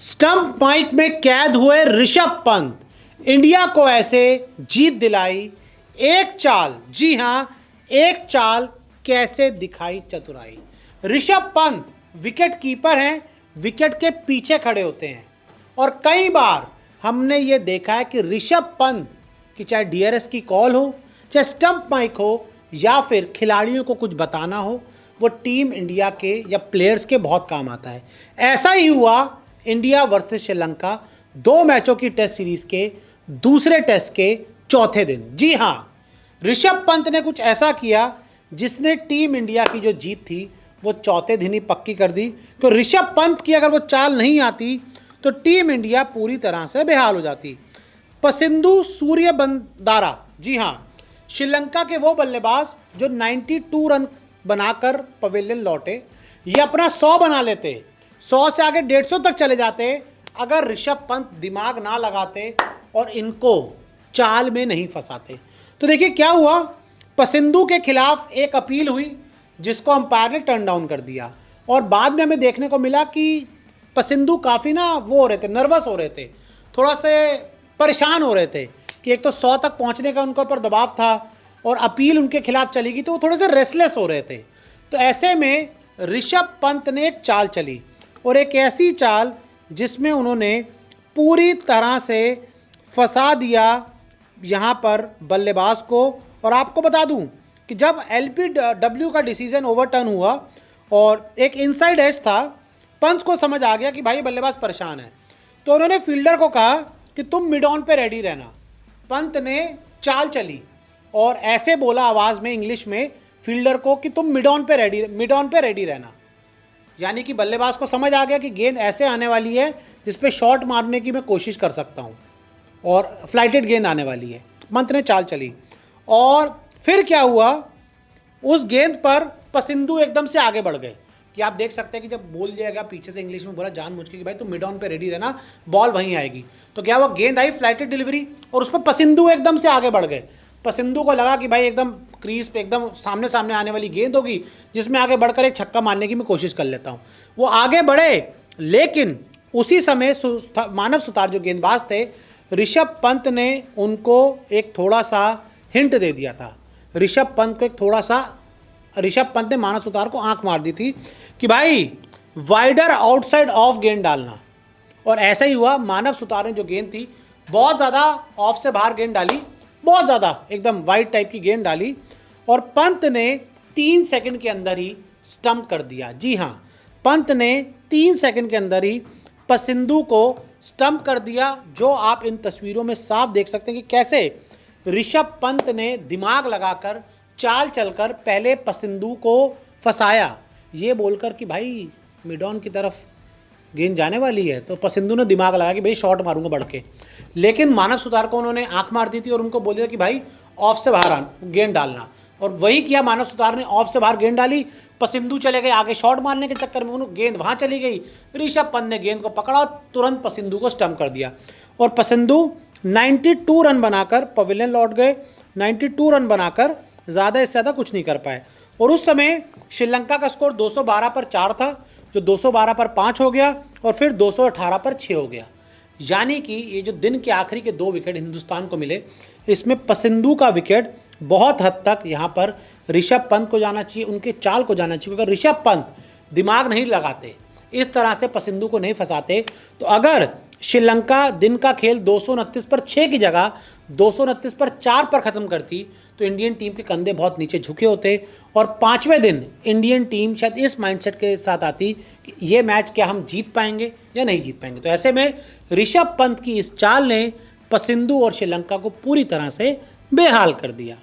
Stump mic में कैद हुए ऋषभ पंत, इंडिया को ऐसे जीत दिलाई एक चाल। जी हां, एक चाल कैसे दिखाई चतुराई। ऋषभ पंत विकेट कीपर हैं, विकेट के पीछे खड़े होते हैं और कई बार हमने ये देखा है कि ऋषभ पंत की चाहे डीआरएस की कॉल हो, चाहे स्टंप माइक हो या फिर खिलाड़ियों को कुछ बताना हो, वो टीम इंडिया के या प्लेयर्स के बहुत काम आता है। ऐसा ही हुआ इंडिया वर्सेस श्रीलंका 2 मैचों की टेस्ट सीरीज के दूसरे टेस्ट के चौथे दिन। जी हां, ऋषभ पंत ने कुछ ऐसा किया जिसने टीम इंडिया की जो जीत थी वो चौथे दिन ही पक्की कर दी। तो ऋषभ पंत की अगर वो चाल नहीं आती तो टीम इंडिया पूरी तरह से बेहाल हो जाती। पसिंधु सूर्यबंधारा, जी हां, श्रीलंका के वो बल्लेबाज जो 92 रन बनाकर पवेलियन लौटे, ये अपना 100 बना लेते, 100 से आगे 150 तक चले जाते अगर ऋषभ पंत दिमाग ना लगाते और इनको चाल में नहीं फंसाते। तो देखिए क्या हुआ, पसिंधु के खिलाफ एक अपील हुई जिसको अंपायर ने टर्न डाउन कर दिया और बाद में हमें देखने को मिला कि पसिंधु काफ़ी ना वो हो रहे थे, नर्वस हो रहे थे, थोड़ा से परेशान हो रहे थे कि एक तो 100 तक पहुंचने का उनके ऊपर दबाव था और अपील उनके खिलाफ चली गई, तो वो थोड़े से रेस्टलेस हो रहे थे। तो ऐसे में ऋषभ पंत ने एक चाल चली और एक ऐसी चाल जिसमें उन्होंने पूरी तरह से फंसा दिया यहाँ पर बल्लेबाज को। और आपको बता दूं कि जब एलबीडब्ल्यू का डिसीजन ओवरटर्न हुआ और एक इनसाइड एज था, पंत को समझ आ गया कि भाई बल्लेबाज परेशान है, तो उन्होंने फील्डर को कहा कि तुम मिड ऑन पे रेडी रहना। पंत ने चाल चली और ऐसे बोला आवाज़ में, इंग्लिश में, फील्डर को कि तुम मिड ऑन पे रेडी रहना। यानी कि बल्लेबाज को समझ आ गया कि गेंद ऐसे आने वाली है जिस पे शॉट मारने की मैं कोशिश कर सकता हूँ और फ्लाइटेड गेंद आने वाली है। पंत ने चाल चली और फिर क्या हुआ, उस गेंद पर पसिंधु एकदम से आगे बढ़ गए कि आप देख सकते हैं कि जब बोल दिया गया पीछे से, इंग्लिश में बोला जानबूझ के कि भाई तुम मिड ऑन पे रेडी रहना, बॉल वहीं आएगी। तो क्या हुआ, गेंद आई फ्लाइटेड डिलीवरी और उस पर पसिंधु एकदम से आगे बढ़ गए। पसिंधु को लगा कि भाई एकदम क्रीज पे एकदम सामने सामने आने वाली गेंद होगी जिसमें आगे बढ़कर एक छक्का मारने की मैं कोशिश कर लेता हूँ। वो आगे बढ़े, लेकिन उसी समय मानव सुतार जो गेंदबाज थे, ऋषभ पंत ने उनको एक थोड़ा सा हिंट दे दिया था। ऋषभ पंत ने मानव सुतार को आंख मार दी थी कि भाई वाइडर आउटसाइड ऑफ गेंद डालना। और ऐसा ही हुआ, मानव सुतार ने जो गेंद थी बहुत ज़्यादा ऑफ से बाहर गेंद डाली, बहुत ज़्यादा एकदम वाइड टाइप की गेंद डाली और पंत ने 3 सेकंड के अंदर ही स्टंप कर दिया। जी हाँ, पंत ने 3 सेकंड के अंदर ही पसिंधु को स्टंप कर दिया, जो आप इन तस्वीरों में साफ देख सकते हैं कि कैसे ऋषभ पंत ने दिमाग लगाकर चाल चलकर पहले पसिंधु को फंसाया, ये बोलकर कि भाई मिड ऑन की तरफ गेंद जाने वाली है। तो पसिंधु ने दिमाग लगाया कि भाई शॉट मारूंगा बढ़ के, लेकिन मानव सुतार को उन्होंने आंख मार दी थी और उनको बोल दिया कि भाई ऑफ से बाहर गेंद डालना। और वही किया, मानव सुतार ने ऑफ से बाहर गेंद डाली, पसिंधु चले गए आगे शॉट मारने के चक्कर में, उन्होंने गेंद वहाँ चली गई। ऋषभ पंत ने गेंद को पकड़ा और तुरंत पसिंधु को स्टंप कर दिया और पसिंधु 92 रन बनाकर पवेलियन लौट गए। 92 रन बनाकर ज़्यादा इससे ज़्यादा कुछ नहीं कर पाए। और उस समय श्रीलंका का स्कोर 212 पर 4 था, जो 212 पर 5 हो गया और फिर 218 पर 6 हो गया। यानी कि ये जो दिन के आखिरी के 2 विकेट हिंदुस्तान को मिले, इसमें पसिंधु का विकेट बहुत हद तक यहाँ पर ऋषभ पंत को जाना चाहिए, उनके चाल को जाना चाहिए। अगर ऋषभ पंत दिमाग नहीं लगाते, इस तरह से पसिंधु को नहीं फंसाते, तो अगर श्रीलंका दिन का खेल 229 पर 6 की जगह 229 पर 4 पर ख़त्म करती, तो इंडियन टीम के कंधे बहुत नीचे झुके होते और 5वें दिन इंडियन टीम शायद इस माइंडसेट के साथ आती कि ये मैच क्या हम जीत पाएंगे या नहीं जीत पाएंगे। तो ऐसे में ऋषभ पंत की इस चाल ने पसिंधु और श्रीलंका को पूरी तरह से बेहाल कर दिया।